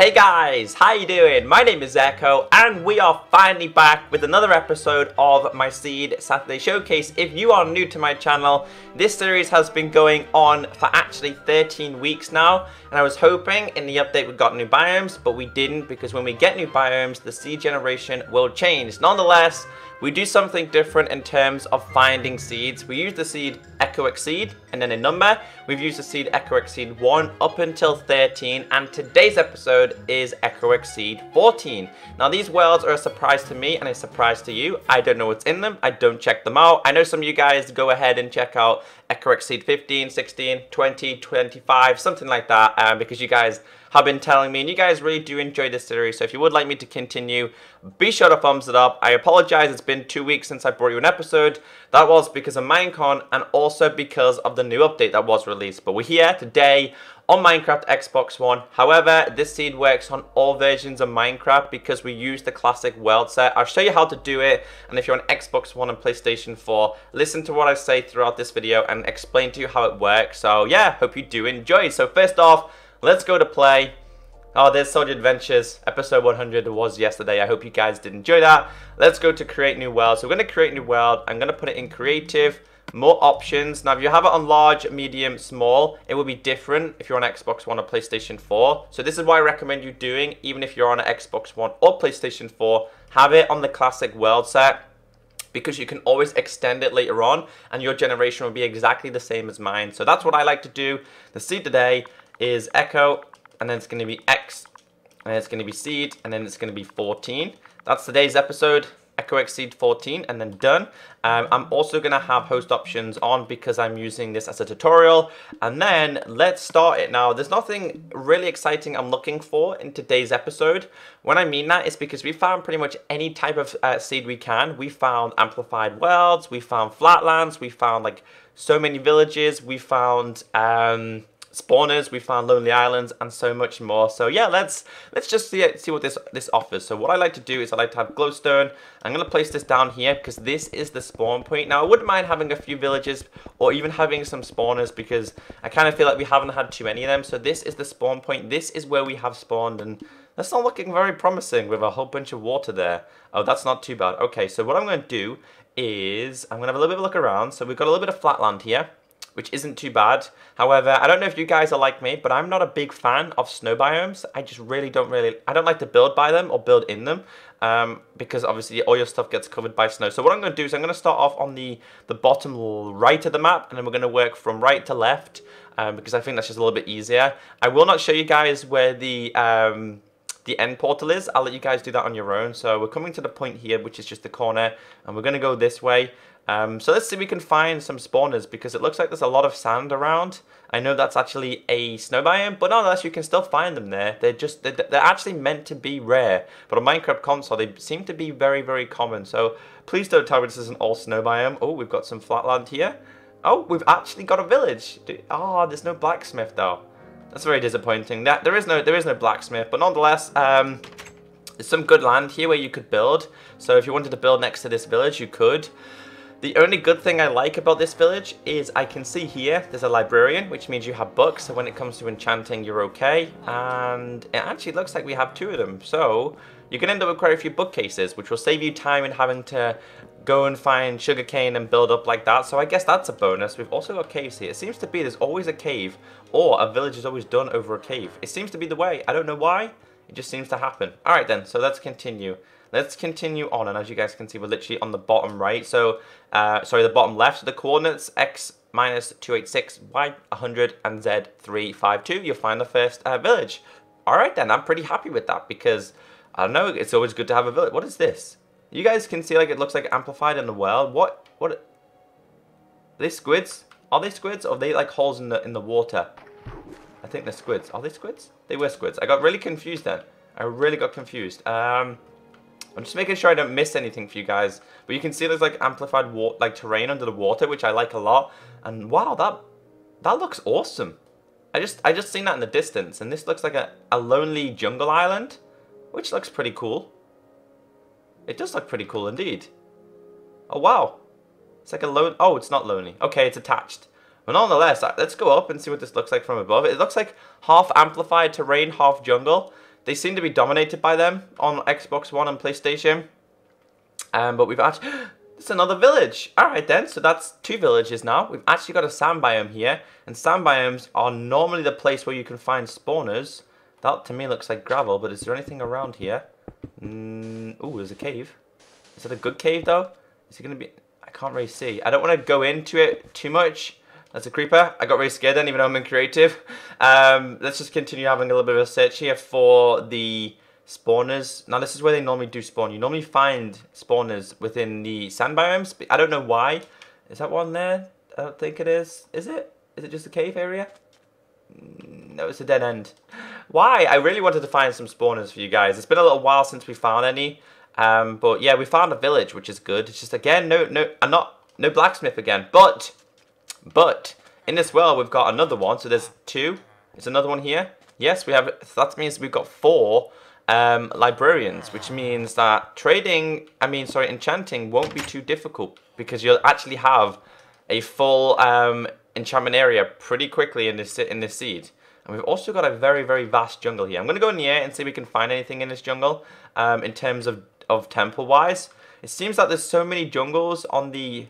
Hey guys, how you doing? My name is Echo and we are finally back with another episode of my Seed Saturday Showcase. If you are new to my channel, this series has been going on for actually 13 weeks now, and I was hoping in the update we got new biomes, but we didn't, because when we get new biomes, the seed generation will change. Nonetheless, we do something different in terms of finding seeds. We use the seed Echo Exceed and then a number. We've used the seed Echo Exceed 1 up until 13, and today's episode is Echo Exceed 14. Now these worlds are a surprise to me and a surprise to you. I don't know what's in them. I don't check them out. I know some of you guys go ahead and check out Echo Exceed 15, 16, 20, 25, something like that, because you guys have been telling me, and you guys really do enjoy this series. So if you would like me to continue, be sure to thumbs it up. I apologize, it's been 2 weeks since I brought you an episode. That was because of Minecon and also because of the new update that was released. But we're here today on Minecraft Xbox One. However, this seed works on all versions of Minecraft because we use the classic world set. I'll show you how to do it, and if you're on Xbox One and PlayStation 4, listen to what I say throughout this video and explain to you how it works. So yeah, hope you do enjoy. So first off, let's go to play. Oh, there's Soldier Adventures. Episode 100 was yesterday. I hope you guys did enjoy that. Let's go to create new world. So we're going to create new world. I'm going to put it in creative. More options. Now, if you have it on large, medium, small, it will be different if you're on Xbox One or PlayStation 4. So this is what I recommend you doing, even if you're on an Xbox One or PlayStation 4. Have it on the classic world set, because you can always extend it later on, and your generation will be exactly the same as mine. So that's what I like to do. The seed today is Echo, and then it's going to be X, and it's going to be Seed, and then it's going to be 14. That's today's episode, Echo Exceed 14, and then done. I'm also going to have host options on because I'm using this as a tutorial. And then let's start it now. There's nothing really exciting I'm looking for in today's episode. When I mean that, it's because we found pretty much any type of seed we can. We found amplified worlds, we found flatlands, we found like so many villages, we found spawners, we found lonely islands, and so much more. So yeah, let's just see what this offers. So what I like to do is I like to have glowstone. I'm going to place this down here because this is the spawn point. Now I wouldn't mind having a few villages or even having some spawners, because I kind of feel like we haven't had too many of them. So this is the spawn point. This is where we have spawned, and that's not looking very promising with a whole bunch of water there. Oh, that's not too bad. Okay, so what I'm going to do is I'm going to have a little bit of a look around. So we've got a little bit of flatland here, which isn't too bad. However, I don't know if you guys are like me, but I'm not a big fan of snow biomes. I just I don't like to build by them or build in them, because obviously all your stuff gets covered by snow. So what I'm going to do is I'm going to start off on the bottom right of the map, and then we're going to work from right to left, because I think that's just a little bit easier. I will not show you guys where the end portal is. I'll let you guys do that on your own. So we're coming to the point here, which is just the corner, and we're going to go this way. So let's see if we can find some spawners, because it looks like there's a lot of sand around. I know that's actually a snow biome, but nonetheless you can still find them there. They're actually meant to be rare, but on Minecraft console they seem to be very, very common. So please don't tell me this is an all snow biome. Oh, we've got some flatland here. Oh, we've actually got a village. Oh, there's no blacksmith though. That's very disappointing. There is no blacksmith, but nonetheless, there's some good land here where you could build. So if you wanted to build next to this village, you could. The only good thing I like about this village is I can see here there's a librarian, which means you have books, so when it comes to enchanting you're okay, and it actually looks like we have 2 of them, so you can end up with quite a few bookcases, which will save you time in having to go and find sugarcane and build up like that. So I guess that's a bonus. We've also got caves here. It seems to be there's always a cave, or a village is always done over a cave. It seems to be the way. I don't know why, it just seems to happen. Alright then, so let's continue. Let's continue on, and as you guys can see, we're literally on the bottom right. So, sorry, the bottom left. So the coordinates X minus 286, Y 100, and Z 352. You'll find the first village. All right, then. I'm pretty happy with that because, I don't know, it's always good to have a village. What is this? You guys can see, like, it looks like amplified in the world. What? Are they squids? Are they squids, or are they, like, holes in the water? I think they're squids. Are they squids? They were squids. I got really confused then. I really got confused. I'm just making sure I don't miss anything for you guys. But you can see there's like amplified terrain under the water, which I like a lot. And wow, that looks awesome. I just seen that in the distance, and this looks like a lonely jungle island, which looks pretty cool. It does look pretty cool indeed. Oh wow. It's like a lone. Oh, it's not lonely. Okay, it's attached. But nonetheless, let's go up and see what this looks like from above. It looks like half amplified terrain, half jungle. They seem to be dominated by them on Xbox One and PlayStation. But we've actually... It's another village. Alright then, so that's 2 villages now. We've actually got a sand biome here. And sand biomes are normally the place where you can find spawners. That to me looks like gravel, but is there anything around here? Ooh, there's a cave. Is it a good cave though? Is it going to be... I can't really see. I don't want to go into it too much. That's a creeper. I got really scared then, even though I'm in creative. Let's just continue having a little bit of a search here for the spawners. Now this is where they normally do spawn. You normally find spawners within the sand biomes. I don't know why. Is that one there? I don't think it is. Is it? Is it just a cave area? No, it's a dead end. Why? I really wanted to find some spawners for you guys. It's been a little while since we found any. But yeah, we found a village, which is good. It's just again, no blacksmith again. But in this world, we've got another one. So there's 2. There's another one here. Yes, we have. That means we've got 4 librarians, which means that enchanting won't be too difficult because you'll actually have a full enchantment area pretty quickly in this seed. And we've also got a very, very vast jungle here. I'm going to go in the air and see if we can find anything in this jungle in terms of temple-wise. It seems like there's so many jungles on the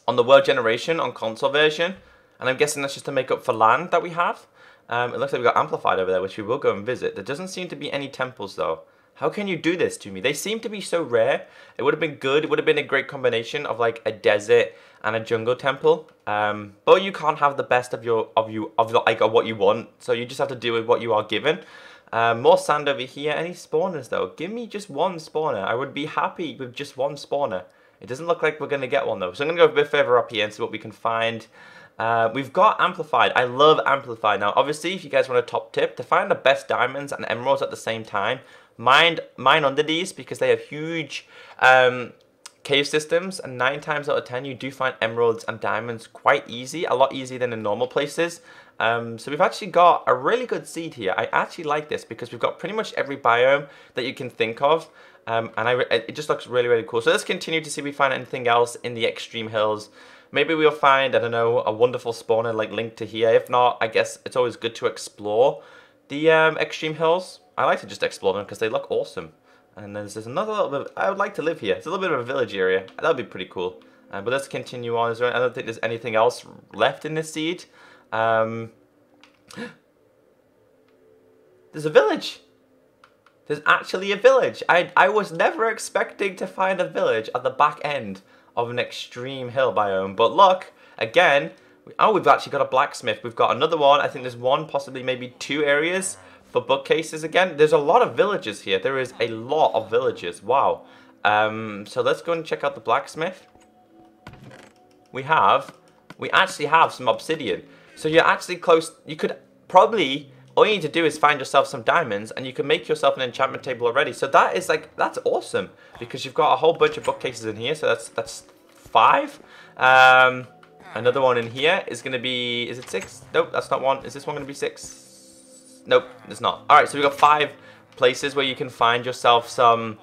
world generation on console version, and I'm guessing that's just to make up for land that we have. It looks like we've got Amplified over there, which we will go and visit. There doesn't seem to be any temples, though. How can you do this to me? They seem to be so rare. It would have been good. It would have been a great combination of like a desert and a jungle temple. But you can't have the best of what you want. So you just have to deal with what you are given. More sand over here. Any spawners, though? Give me just 1 spawner. I would be happy with just 1 spawner. It doesn't look like we're going to get one, though. So I'm going to go a bit further up here and see what we can find. We've got Amplified. I love Amplified. Now, obviously, if you guys want a top tip, to find the best diamonds and emeralds at the same time, mine under these because they have huge cave systems, and 9 times out of 10 you do find emeralds and diamonds quite easy, a lot easier than in normal places. So we've actually got a really good seed here. I actually like this because we've got pretty much every biome that you can think of. And it just looks really, really cool. So let's continue to see if we find anything else in the extreme hills. Maybe we'll find, I don't know, a wonderful spawner like linked to here. If not, I guess it's always good to explore the extreme hills. I like to just explore them because they look awesome. And there's another little bit, I would like to live here. It's a little bit of a village area. That would be pretty cool. But let's continue on. I don't think there's anything else left in this seed. There's a village. There's actually a village. I was never expecting to find a village at the back end of an extreme hill biome. But look, again, we've actually got a blacksmith. We've got another one. I think there's 1, possibly maybe 2 areas for bookcases again. There's a lot of villages here. There is a lot of villages. Wow. So let's go and check out the blacksmith. We actually have some obsidian. So you're actually close. You could probably, all you need to do is find yourself some diamonds and you can make yourself an enchantment table already. So that is like, that's awesome because you've got a whole bunch of bookcases in here. So that's 5. Another one in here is going to be, is it 6? Nope, that's not 1. Is this one going to be 6? Nope, it's not. Alright, so we've got 5 places where you can find yourself some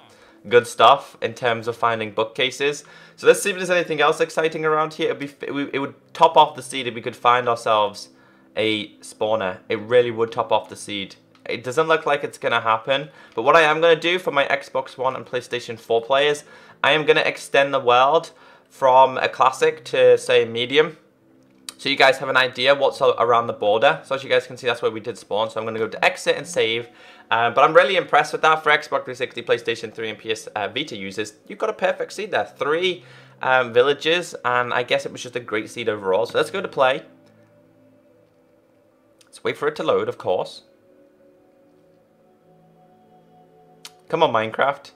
good stuff in terms of finding bookcases. So let's see if there's anything else exciting around here. It would top off the seed if we could find ourselves a spawner. It really would top off the seed. It doesn't look like it's going to happen. But what I am going to do for my Xbox One and PlayStation 4 players, I am going to extend the world from a classic to, say, medium. So you guys have an idea what's around the border. So as you guys can see, that's where we did spawn. So I'm going to go to exit and save. But I'm really impressed with that for Xbox 360, PlayStation 3, and PS Vita users. You've got a perfect seed there. 3 villages, and I guess it was just a great seed overall. So let's go to play. Let's wait for it to load, of course. Come on, Minecraft.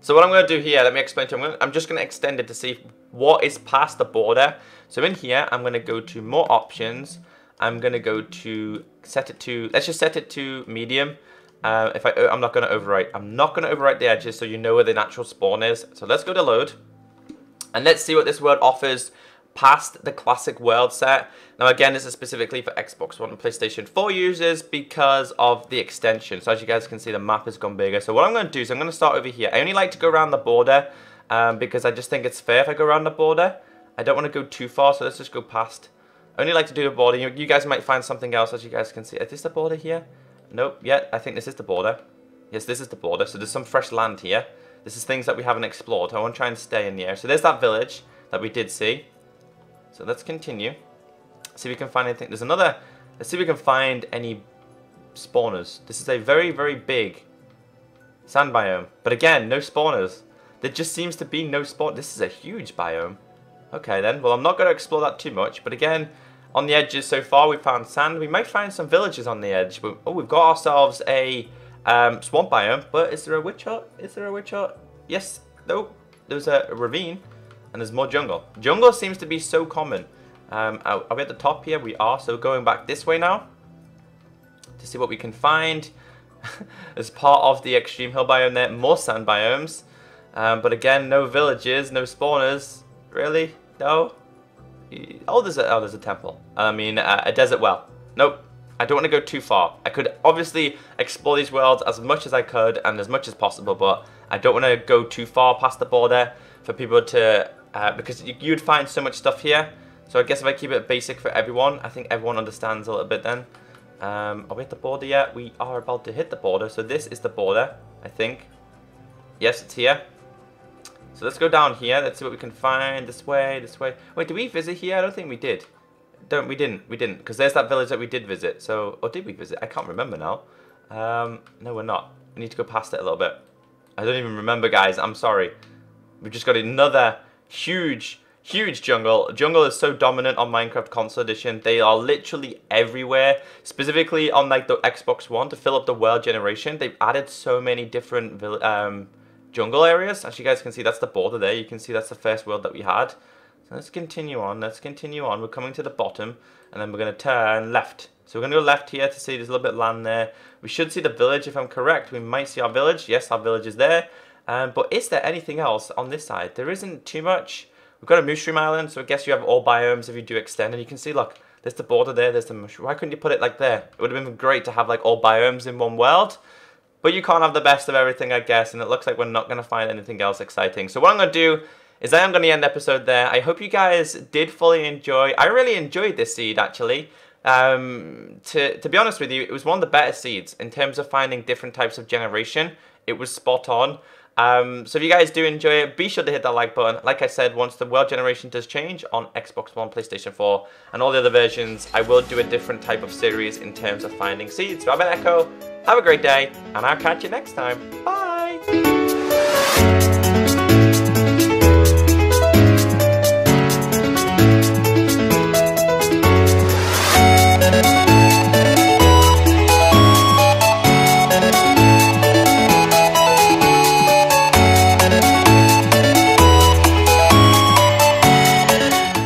So what I'm going to do here, let me explain to you. I'm just going to extend it to see what is past the border. So in here, I'm going to go to more options. I'm going to go to set it to, let's just set it to medium. I'm not going to overwrite. I'm not going to overwrite the edges so you know where the natural spawn is. So let's go to load. And let's see what this world offers past the classic world set. Now again, this is specifically for Xbox One and PlayStation 4 users because of the extension. So as you guys can see, the map has gone bigger. So what I'm going to do is I'm going to start over here. I only like to go around the border because I just think it's fair if I go around the border. I don't want to go too far, so let's just go past. I only like to do the border. You guys might find something else, as you guys can see. Is this the border here? Nope, yeah, I think this is the border. Yes, this is the border, so there's some fresh land here. This is things that we haven't explored. I want to try and stay in the air. So there's that village that we did see. So let's continue. See if we can find anything. There's another... Let's see if we can find any spawners. This is a very, very big sand biome. But again, no spawners. There just seems to be no spawn. This is a huge biome. Okay then, well I'm not going to explore that too much. But again, on the edges so far we found sand. We might find some villages on the edge. But, oh, we've got ourselves a swamp biome. But is there a witch hut? Is there a witch hut? Yes. No. There's a ravine. And there's more jungle. Jungle seems to be so common. Are we at the top here? We are. So going back this way now. To see what we can find. As part of the extreme hill biome there. More sand biomes. But again, no villages. No spawners. Really? No? Oh, there's a temple. I mean, a desert well. Nope. I don't want to go too far. I could obviously explore these worlds as much as I could and as much as possible, but I don't want to go too far past the border for people to... because you'd find so much stuff here. So I guess if I keep it basic for everyone, I think everyone understands a little bit then. Are we at the border yet? We are about to hit the border. So this is the border, I think. Yes, it's here. So let's go down here. Let's see what we can find. This way, this way. Wait, did we visit here? I don't think we did. We didn't. Because there's that village that we did visit. So, or did we visit? I can't remember now. No, we're not. We need to go past it a little bit. I don't even remember, guys. I'm sorry. We've just got another huge jungle. Jungle is so dominant on Minecraft Console Edition. They are literally everywhere. Specifically on like the Xbox One to fill up the world generation. They've added so many different jungle areas. As you guys can see, that's the border there. You can see that's the first world that we had. So let's continue on. Let's continue on. We're coming to the bottom, and then we're going to turn left. So we're going to go left here to see there's a little bit of land there. We should see the village if I'm correct. We might see our village. Yes, our village is there. But is there anything else on this side? There isn't too much. We've got a mushroom island, so I guess you have all biomes if you do extend. And you can see, look, there's the border there. There's the mushroom. Why couldn't you put it like there? It would have been great to have like all biomes in one world. But you can't have the best of everything, I guess, and it looks like we're not going to find anything else exciting. So what I'm going to do is I am going to end the episode there. I hope you guys did fully enjoy. I really enjoyed this seed, actually. To be honest with you, it was one of the better seeds in terms of finding different types of generation. It was spot on. So if you guys do enjoy it, be sure to hit that like button. Like I said, once the world generation does change on Xbox One, PlayStation 4, and all the other versions, I will do a different type of series in terms of finding seeds. So I've been Echo. Have a great day, and I'll catch you next time. Bye!